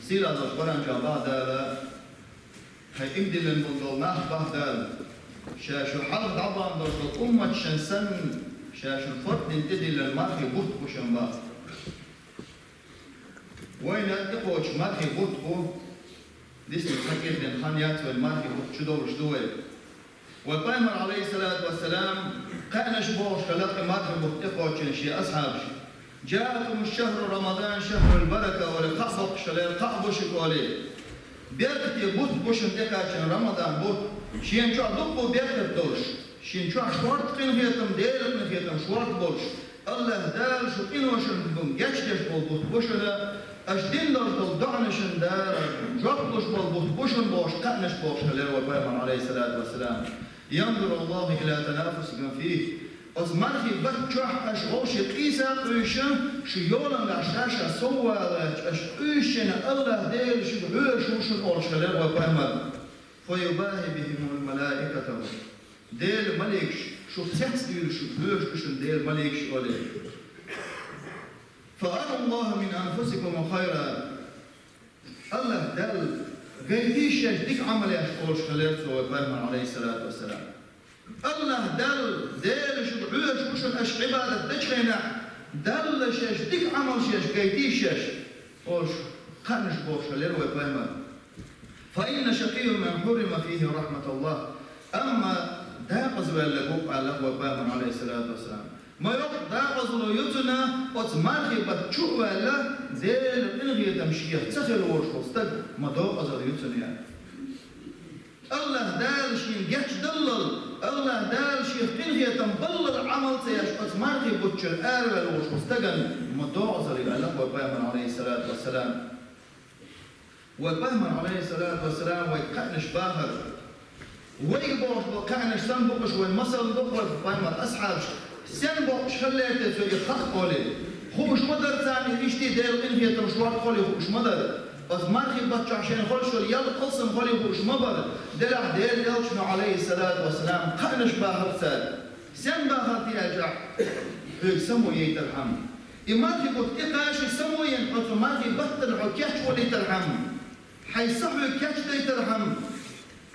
سيلا دشبران جابا دالا هاي امدي للمنظل ناخبه دال شاشو حلق دعبان دشبر أمة شنسن شاشو الفرد انتدي للمرخي بوت بوشنبا وين أتقوش مرخي بوت بو ديسم تحكي لن خانيات والمرخي بوت شدور شدوه والبيمر عليه الصلاة والسلام قعنا شبوش خلق مرخي بوت تقوش شي أصحابش جاءكم الشهر رمضان شهر البركة ولقعبق شلال قعبش قولي بيركت يبوت بوشن تكاشن رمضان بوت شين شو دبو بيركت دوش شين شو شوارت قين هيتم ديرت نخيتم شوارت بولش الله دال شو قين وشن بم يشتش بوت بوشن أشدين دول دعنشن دار جبلش بوت بوشن بوش قعنش بوش خلال وبيمر عليه الصلاة والسلام ينظر الله إلى تنافسكم فيه از مرخی بچه اش روش قیزا قیشن شیولن لاشتاشا سوالش اش قیشن الله دیل شو هوشوشن اورشلر و بامر فیباهی بهم الملائکة دیل ملیک شو سحس دیل شو هوشوشن دیل ملیک شولی فأروا الله من أنفسكم خيرا الله دل غيريش ديك عمل يا اورشلر و بامر عليه الصلاة والسلام الله دل شو بعوش وشن اش عبادة دجنا دل شش ديك عمل شش كيتي شش اوش خنش بوش ليرو بما فإن شقي من حرم فيه رحمة الله أما داقز ولا بوق على بما عليه الصلاة والسلام ما يق داقز لو يتنا وتمارخي بتشو ولا دل انغي تمشيه تسخر وش وستد ما داقز لو يتنا يعني الله دال شين جاش دلل الله دال شيخ تنهي تنبلل عمل سياش أسمارتي بوتشر آرول وش مستقن مدوع صلي الله وبيمن عليه الصلاة والسلام وبيمن عليه الصلاة والسلام ويقعنش باهر ويقبوش وقعنش سنبقش والمصل بقوش بيمن أصحابش سنبقش خليته سوي خط قولي خوش مدر ثاني يشتي ديل انهي تمشوار قولي خوش مدر از مرخی بچه عشان خلشل يل قسم خلي خوش مبر دلع ديل يلشنو عليه الصلاة والسلام قعنش باهر ساد سن باهر تياجع سمو يترحم إمارخي قلت إقاش سمو ينقص مرخي بطل عكيش ولي ترحم حيصحو كيش ترحم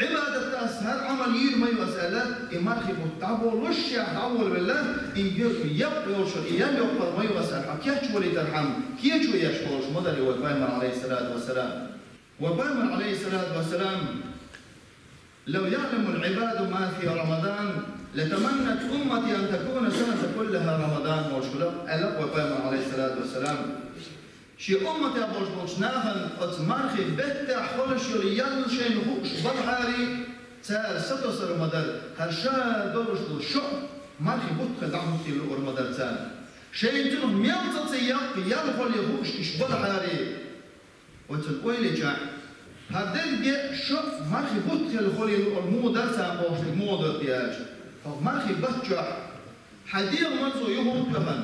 عبادة أسهر عمل يرمي وسألات إمارخي قلت تعبو رشيا تعول بالله إن يبقى يوشل إيام يقبل مي وسأل كيش ولي ترحم كيش ويشكوش مدري وبيمر عليه الصلاة والسلام وبيمر عليه الصلاة والسلام لو يعلم العباد ما في رمضان لتمنت أمتي أن تكون سنة كلها رمضان موشكلة ألق وبيمر عليه الصلاة والسلام شي أمتي أبوش بوشناهن أتمارخي بيتا حولش يليان شين خوش بالحاري تار ستوسر مدر هرشا دورش دو شو مارخي بوتخ دعمتي لأور مدر تار شين تنو ميانتا تياق يالخول يخوش إش بالحاري وتنقويلي جاء هدل دي شو مارخي بوتخ لخول يلأور مودر تار بوش مودر دياج مارخي بتجع حدير مرزو يهود لمن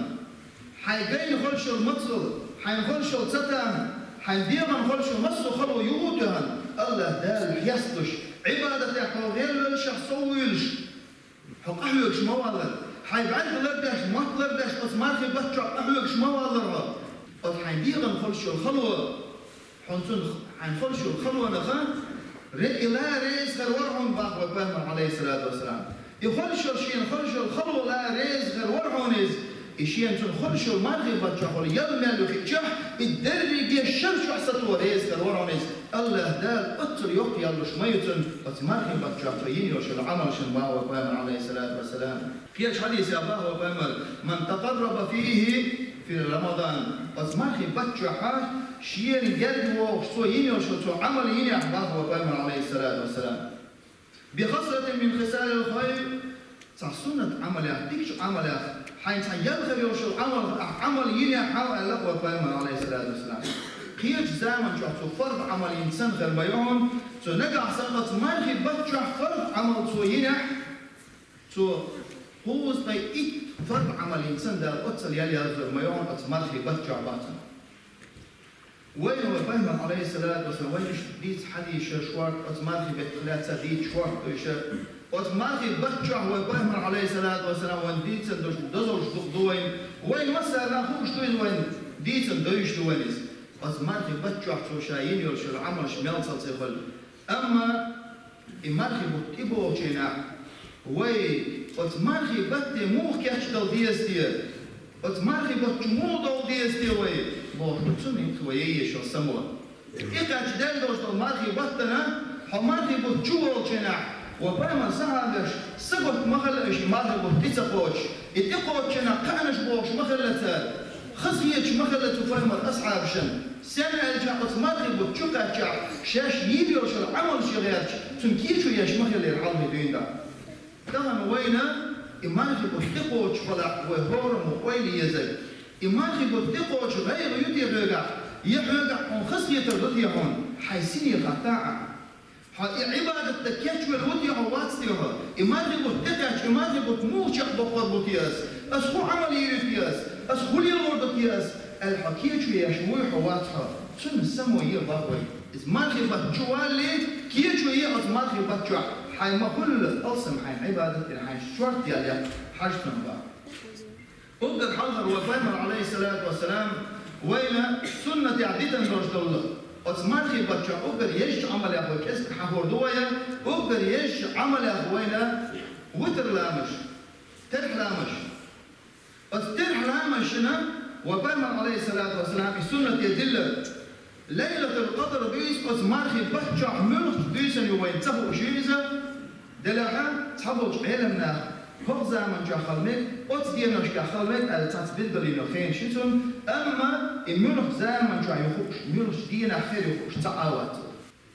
حيجي خلش المتصل حينخلش ستان حيديما نخلش مصر خلو يهودهن الله دال يسلش عبادة حوغيل شخصويلش حق أحيوكش موالر حيبعد لردش مطلردش أسمارخي بتشع أحيوكش موالرها قد حيديما نخلش الخلوة حينخلش الخلوة نخان إلا ريز غير ورعون باق وبهمر عليه الصلاة والسلام يخلش الشيء نخلش الخلوة لا ريز غير ورعونيز إشياء تنخلش المرغي بتشخل يلملو خيتشح الدرجة الشمس حسته ريز كالورانيز الله دال أطر يقي يلوش ميتن أتمرغي بتشخين يوش العمل شنباه وبامر عليه الصلاة والسلام كيش حديث أباه وبامر من تقرب فيه في رمضان أتمرغي بتشخاش شير جلد وصوين يوش عمل يني أحباه وبامر عليه الصلاة والسلام بخصلة من خسال الخير سنة عمل يحديكش عمل حين يبغي يوشل عمل يني حاول الله وبيمر عليه الصلاة والسلام قيش زمن شو فرض عمل إنسان غير بيون تو نجح سقط مرخي بتشح فرض عمل تو ينح تو هو استيقظ فرض عمل إنسان ده أتصل يلي غير بيون مرخي بتشح باطن وين هو بيمر عليه الصلاة والسلام وين ديت حدي شوار مرخي بثلاثة ديت شوار وتمارخي بتشع وبيمر عليه الصلاة والسلام وين ديتسن دوش دوش دوين وين مثلا خوش دوين وين ديتسن دوش دوينز أزمارخي بتشوح شايين يرشل عمل شمال صلصيخل أما إمارخي بتبو شينا وي أزمارخي بت موخ كاشتل ديستير أزمارخي بتشمو دو ديستير وي موخ بتسمي خويه شو سموا إيكاش دل دوش أزمارخي بتنا حمارخي بتشوه شينا وبما سهلش سبت مخلش مارخي بتتسقوش اتقوش شينا قانش بوش مخلتها خصيتش مخلت وفهمت أصحاب شن سنة الجا أزمارخي بتشوكا شاش يبيوش العمل شغيرش تنكيشو ياش مخلي العلمي دين دا دهن وينا إمارخي بتقوش فلا وهورم وقويلي يزي إمارخي بتقوش غير يدي غيغا يغيغا عن خصية الرضي هون حيسيني غطاعة عبادة تكيش والودي عواتستيها إمارخي بتقاش إمارخي بتموش بقر بطياس أسخو عملي يريتياس أسخو لي الورد بطياس الحكيش يشوي حواتها شنو السمو يبغوي إزمارخي بتجوالي كيشو إزمارخي بتجوا حي ما كل أصم حي عبادة حي شرط يا حاجتنا بقى أقدر حضر وفايمر عليه الصلاة والسلام وين سنة عديدة رجل الله أزمارخي بتجوا أقدر يش عمل يا أخوي كيس حفور دويا أقدر يش عمل يا أخوينا وتر لامش ترح لامش ترح لامشنا وفايمر عليه الصلاة والسلام السنة يدل ليلة القدر بيس أزمارخي بتجع ملخ بيسن يوين تبو شيزة دلها تبوش علمنا هو زمن جا خلمك أتديناش جا خلمك التثبيت بلينو خين شتون أما الملخ زمن جا يخوش ملخ دينا خير يخوش تعاوت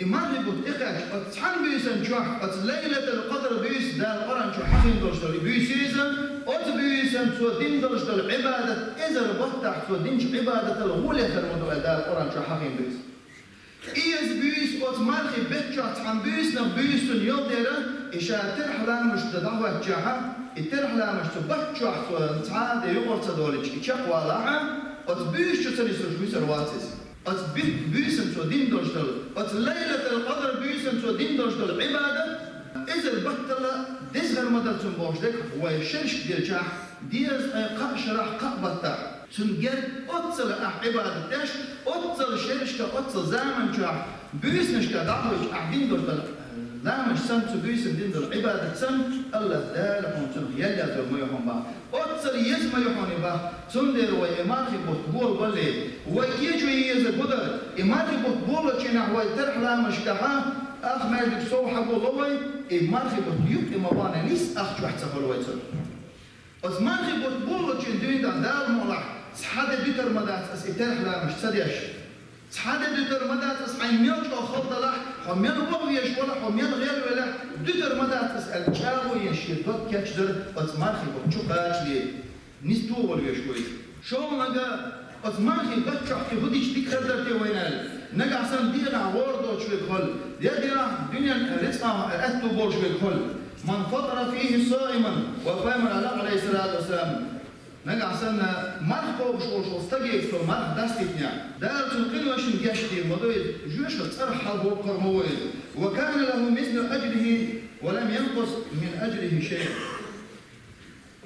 إمارخي بتقاش أتحن بيسن جا ليلة القدر بيس دار أران جا حقين درجة بيسيزن بيسن سو دين درجة العبادة إذا ربطت سو دينش عبادة الغولة الموضوع دار أران جا حقين بيس إيز بيس أتمارخي بتجات عن بيس نبيس يوديرا إشا ترحلا مش تدعوة جاها الترحلا مش تبتجات تعاد يغرط دولج إشاق والاعا أتبيس شو تنسوش بيس الواتس أتبيس سو دين درجة أتليلة القدر بيس سو دين درجة العبادة إذا البطلة دزغر مدر تنبوش دك ويشرش دير جاح ديز قشرح قبطة تنجر أتصل عبادة تاش أتصل شرشة أتصل زمن جاح بيس نشكا دعوش أحدين درجة زمن سنت بيس دين درجة عبادة سن الله دال حون يلا زر ميحون با أتصل يزم يحون با تندر وإمارخي بطبول ولي وكيجو يز قدر إمارخي بطبول چنا هو ترح لا مشكها أخ مالك صوحة بولوي إمارخي بطيوب إموانا نيس أخ جوحت سفلوي تر أزمارخي بطبول چن دوين دار مولح سحادة دوتر مدات أس إترح لا مش تديش سحادة دوتر مدات أس عين ميلش أو خلط لح حميان وغيش ولا حميان غير ولا دوتر مدات أس الجاو يشير دوت كاتشدر أزمارخي بطشوقاش لي نيستو وليش كويس شو نجا أزمارخي بطشوق كهوديش بكردر تيوينال نجا عشان دينا وردو شوي كل دينا دنيا رزقها أتو بول شوي كل من فطر فيه صائما وفاهم عليه الصلاة والسلام نجا عشان مرخو شو استجيب في مرخ داستيتنيا دار تنقل وش نجاشتي مضي جوش تصرح هو قرموي وكان له مثل أجره ولم ينقص من أجره شيء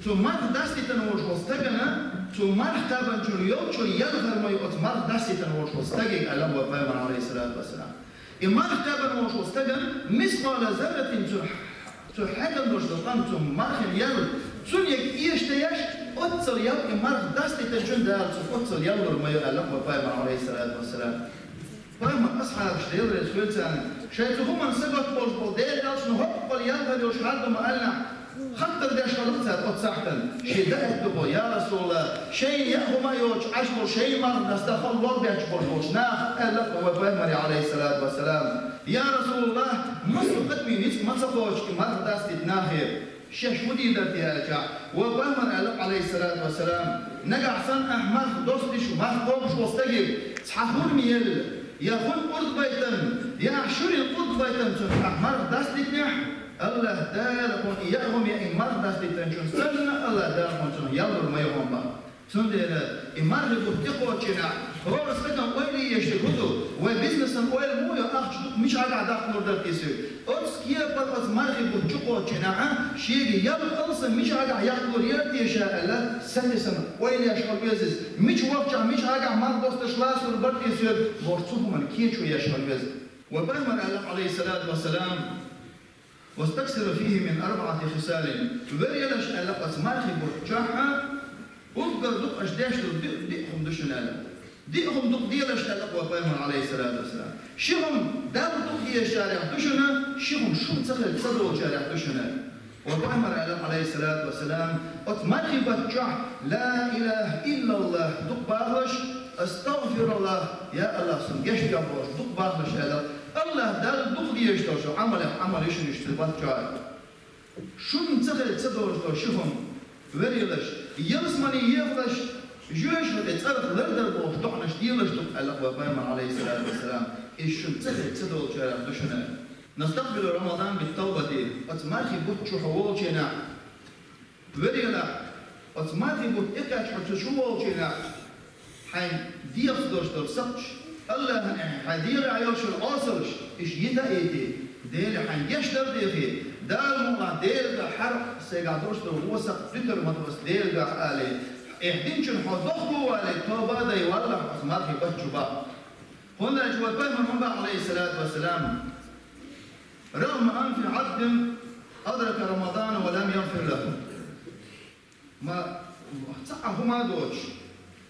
ثم مرخ داستيتن وش استجنا ثم مرخ تابن شو يوم يلغر ما يقط مرخ داستيتن وش استجيب على وفاهم عليه الصلاة والسلام مرخ تابن وش استجن مثقال ذرة تحكم دوش دقنتم مرخ يل سنيك إيشتياش أتصل يل مرخ داستي تجون دال أتصل يلور ما يقلق وفاهم عليه الصلاة والسلام فاهم أصحاب شديل رسولتان شايتو هم نسبت بول دير دالش نهب يلغر يوش حد ما قالنا خطر داش خلقتها أتصحتن شدائد دبو يا رسول الله شيء يأخو ما يوش عشبر شيء مرخ داستخل والله بيعجبر بوش ناخ قلق وفاهم عليه الصلاة والسلام يا رسول الله مصر قدمي نسك ما تصفوش مرخ داستي تناخير شيش ودي درتي هالجا وبامر عليه الصلاة والسلام نجا حسن أحمد دوستش وما خوش واستجيب صحفور ميل يخون أرض بيتن يحشر الأرض بيتن أحمد داستك نح الله داركم إياهم يا إمار داستك تنشون سنة الله داركم يلا ما يهم با سندر إمار بتقوى شنا هو رسمتهم ويلي يشتكودو وبزنسن ويل مو يأخذ مش على داخل مردر تيسير أتس كيا بقى أزمارخي بتشقو جناعة شيء يلا أصلا مش على يأكل ريالتي شاء الله سنة ويلي يشغل بيزنس مش وقت مش على ما دوست شلاس مردر تيسير ورصوه من كيشو يشغل بيزنس وبهمر الله عليه الصلاة والسلام واستكثر فيه من 4 خصال وريالش الله أزمارخي بتشقو وفقر دق أجداش دقهم دشنالا دقهم دق ديالش ألق وبايمر عليه الصلاة والسلام شهم دام دق دي الشارع دشنا شهم شو تخل صدروا شارع دشنا وبايمر عليه الصلاة والسلام أتمنى بتشح لا إله إلا الله دق باغش استغفر الله يا الله سنجش يا بوش دق باغش الله دال دق دي يشتوشو عمل إيش نشتبات جاي شو تخل صدروا شهم وريلش يلسمني يفلش جوش بتصرف لردر بوش دعنش ديلش دق الله وبايمر عليه الصلاة والسلام إيش تخل صدروا شارع دشنا نستقبل رمضان بالتوبة أتمارخي بوت شحوال شنا وريلا أتمارخي بوت إكاش حتشوال شنا حين ديف دوشتر سقش الله حدير عيوش الأصلش إيش يدا إيتي ديل حين يشتر ديخي دال موقع ديل حرق سيقع دوشتر وسق فتر مدرس ديل عليه إحدينشن حضخوا على توبة دي والله أتمارخي بوت شبا هنا جواب محمد عليه الصلاة والسلام رغم أن في عبد أدرك رمضان ولم يغفر له ما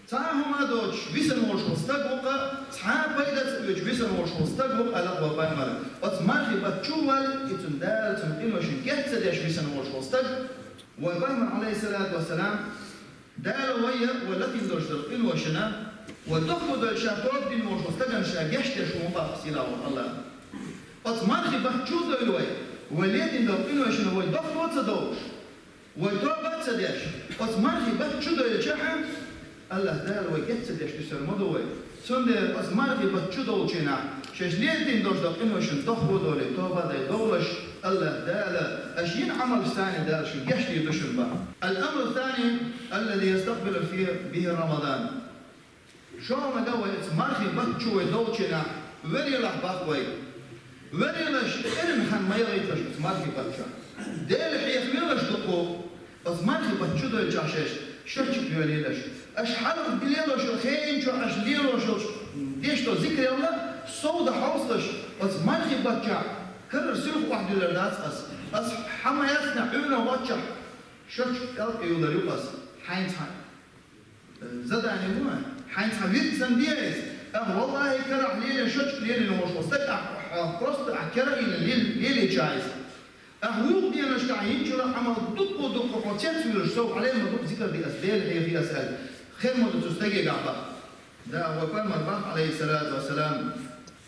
تعهما دوش بيسن وش مستقبق تعاب بيدت يج بيسن وش مستقبق على قوة مر أتمارخي بتشوال يتندال تنقيم وشن كيت سديش بيسن وش مستقبق وبهم عليه الصلاة والسلام دال ويا والتي دوش تنقيم وشنا ودخل دال شاتوب دين وش مستقبق شاجشت شو مبارك سيلا الله أتمارخي بحجوز الوي وليتن دوقين وشنو هو يدخل وتصدوش ويتوبة تصديش أتمارخي بحجوز الجحم الله دال ويجت تصديش تسر مدوي سندر أتمارخي بحجوز الجنا شش ليتن دوش دوقين وشن دخل دولي توبة دي دولش الله دال أشين عمل ثاني دال شو يشتي يدشن با الأمر الثاني الذي يستقبل فيه به رمضان شو ما قوي أتمارخي بحجوز دوشنا وري لحباقوي وريلش إرن حن ما يغيتلش أسماركي باتشا ديل حيث ميلش دقو أسماركي باتشو دو يجاشش شرشك يوليلش أش حلق بليلش الخين شو أش ليلش ديش تو ذكر الله صودا حوصلش أسماركي باتشا كرر سلف واحد لرداس أس حما يصنع عيونا واتشا شرشك قلب يولر يقص حينت زداني مو حينت ويت سنديز والله كره ليلة شرشك ليلة نوش وستك فرصت أحكرا إلى ليلة جايز أهوق دي أنا شكاين شو عمل دق حوتيات في الشوق عليه ما دق ذكر دي أسدال هي في أسأل خير ما تستجي قعبة ده هو كان مرباح عليه الصلاة والسلام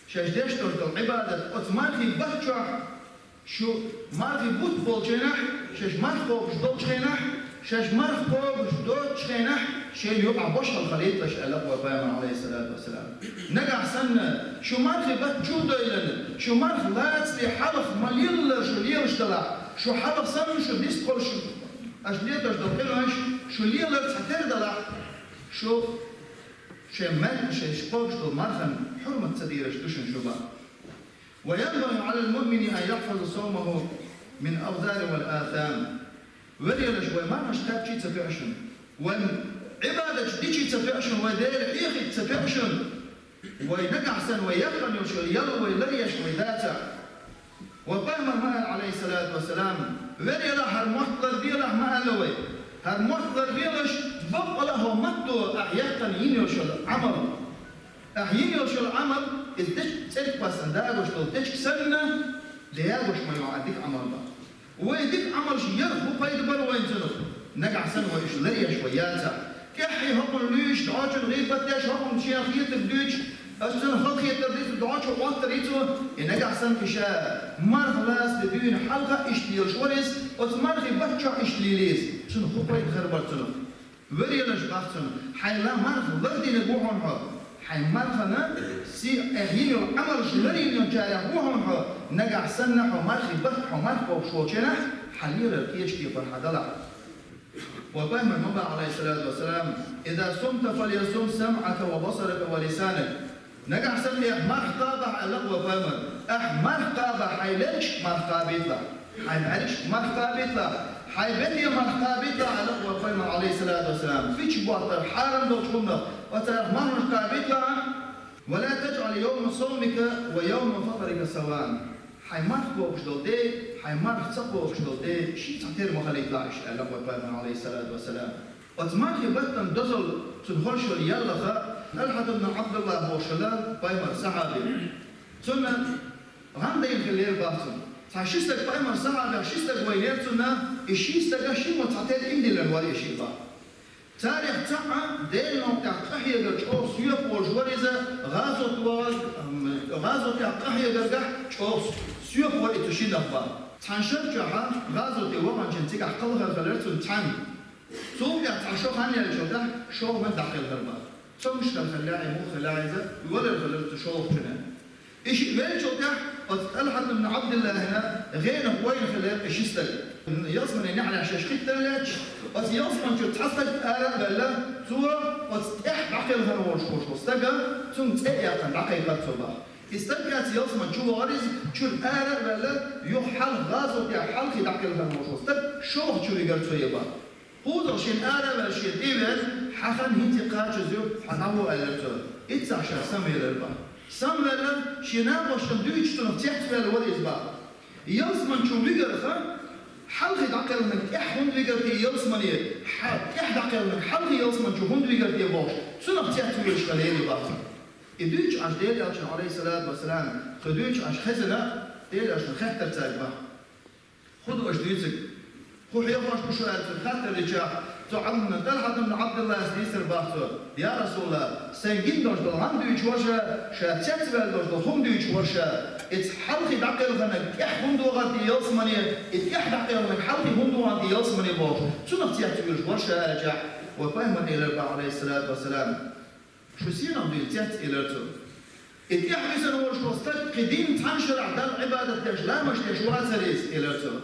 شجدش ترد العبادة أتمارخي بحشة شو مارخي بوت بولجنح شش مارخو بشدوش خينح شش مارخو بشدوش خينح شيء يقع بوش الخليط لش ألق وبايمن عليه الصلاة والسلام نقع سنة شو مارخي بحشو دويلن شو مارخ لا تسلي حلق مليل شو ليلش طلع شو حلق سنة شو ديسكول شو أشليت أشدوكينش شو ليلش حتير طلع شو شيء مال شيء شقوش دو مارخن حرمة تديرش دوشن شوبا وينبغي على المؤمن أن يحفظ صومه من أوزار والآثام وريلش وما نشتاق شيء تفعشن وعبادة ديشي تفعشن ودير حيخي تفعشن وينقع سن ويقن يشغل يلو ويليش ويداتا وقام المال عليه الصلاة والسلام وريلا هرمحضر بيله ما ألوي هرمحضر بيلش بقى له مدو أحيانا ينيوشل عمل أحيانا يوشل عمل إذا تلك بس داعوش تلتش سنة داعوش ما يعديك عمل بقى ويديك عمل شيء يرخو بايد بر وين تنخ نقع سنة وإيش ليش وياتا كحي هم ليش دعاش الغيب بديش هم شيء خيط بديش أصلاً خل خيط بديش دعاش وقت ريتو نقع سنة كشاء مر خلاص بدين حلقة إيش ليش وريس أتمر في بتشع إيش ليليس شنو خو بايد خربر تنخ وريلش باختن حيلا مر ضدي نبوعهم ها حيمرخنا سي أهين العمل شلري ينجايا وهم نجح سنة حمار خبط حمار بوشوشنا حلير الكيش كي فرحة دلع وفهم المنبع عليه الصلاة والسلام إذا صمت فليصم سمعك وبصرك ولسانك نجح سمي مرحبا على وفهم مرحبا حيلش مرحبا بيطلع حيمعرش مرحبا بيطلع حيبني مرحبا بيطلع على وفهم عليه الصلاة والسلام فيش بطل حرم دوشكمنا وتعرف مرحبا بيطلع ولا تجعل يوم صومك ويوم فطرك سواء حيمرخ بوشدودي حيمرخ بوشدودي شيء تعتير مخليك لاش على وفهم عليه الصلاة والسلام وتمارخي بطن دزل تنخرش يلا الحد بن عبد الله بوشلا بايمر صحابي ثم غندين في الليل باطن تعشيستك بايمر صحابي عشيستك وينير ثم إشيستك شيء متعتير إندي لنوالي شيء با تاريخ تعا ديل نوع قحية قرشوف سيوف والجوريزة غازو قحية قرشوف سيوف والإتوشي نفا تنشر جاها غازو وقان جنتك أحقلها غلرتون تاني ثم يتعشو خاني الجودة شو من داخل غربا ثم مشكل خلاعي مو خلاعيزة ولا غلرت شوف جنا إيش وين جودة الحد من عبد الله هنا غير وين خلاع إيش يستل يصمن إن إحنا عشان شخيت تلاش بس يصمن شو تحصل آلة بلا صورة وتستح عقل هنوش واستجا ثم تأيق عقل كتبه استجا يصمن شو غارز شو آلة بلا يحل غازو يحل خد عقل هنوش واستج شو يقدر تسويه هو شيء آلة بلا شيء ديبل حقن هنتي قاش زيو حنابو ألتو إتسعشر سمير البا سمير شينا باشن دويش تنفتح في الوريز با يصمن شو بيجر خا حلقي دقل من إحهم بيجرتي يصمني إحد دقل من حلقي يصمن شو هم بيجرتي باش سنة بتاعت ويش خليني باطن يدوش عش ديل عشان عليه الصلاة والسلام خدوش عش خزنة ديل عشان خطر تاج با خدوا عش ديزك هو حيفرش بشوية الخطر رجع تعلمنا طلحة بن عبد الله سيسر باطو يا رسول الله سنجين دوش دل هم دوش ورشة شاتشات بل دوش دل هم دوش ورشة حلقي دقل غنك إحهم دو غادي يصمني إح دقل غنك حلقي هم دو غادي يصمني باش شو نفتيات تقولش ورشة أرجع وفهم إلى الرب عليه الصلاة والسلام شو سينا بدي تيات إلى الرب إح مثلا ورش وستك قديم تنشر عدل عبادة تاش لا مش تاش واسريس إلى الرب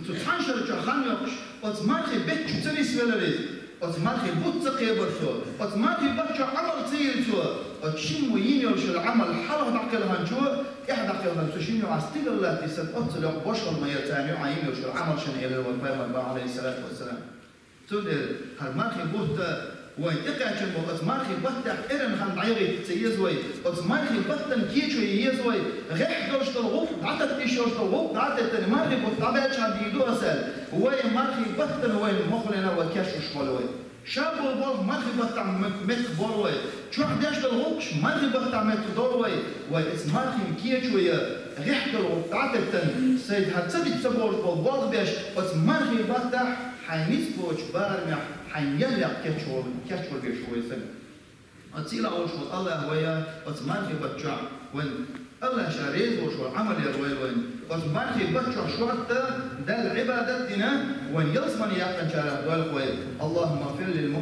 تتنشر جهان يقش وتمارخي بيت تريس ولا وتمارخي بوت تقيبر تو وتمارخي بتش عمل تصير تو وتشم وينيرش العمل حلو دقلها جو إحدى قلنا تشيني عستيل الله تسد أطلع بشر ما يتاني عينيرش العمل شن إلى والبيان عليه الصلاة والسلام تقول هالمارخي بوت وين إقعد وتمارخي بتح إرن خن عيري تيزوي وتمارخي بتن كيشوي يزوي غير دوش الغوف عتت إيشوش الغوف عتت مارخي بوت طبيعش عندي دو أسال وين مارخي بتن وين مخلنا وكاشوش قالوي شاب البول مارخي بتع مت بولوي شو حداش الغوش مارخي بتع مت دولوي وإس مارخي كيشوي غير الغوف عتت سيد هتصدق تبول بول بيش وتمارخي بتح حينيس بوش بارمح حينيلق كشول بيشوي سن أتصيل أول شو الله ويا وتمارخي بتشع وين الله شاريز وشو عمل يا وين وتمارخي بتشع شو حتى ده العبادة دينا وين يصمن يقن شارع وين اللهم اغفر للمؤمنين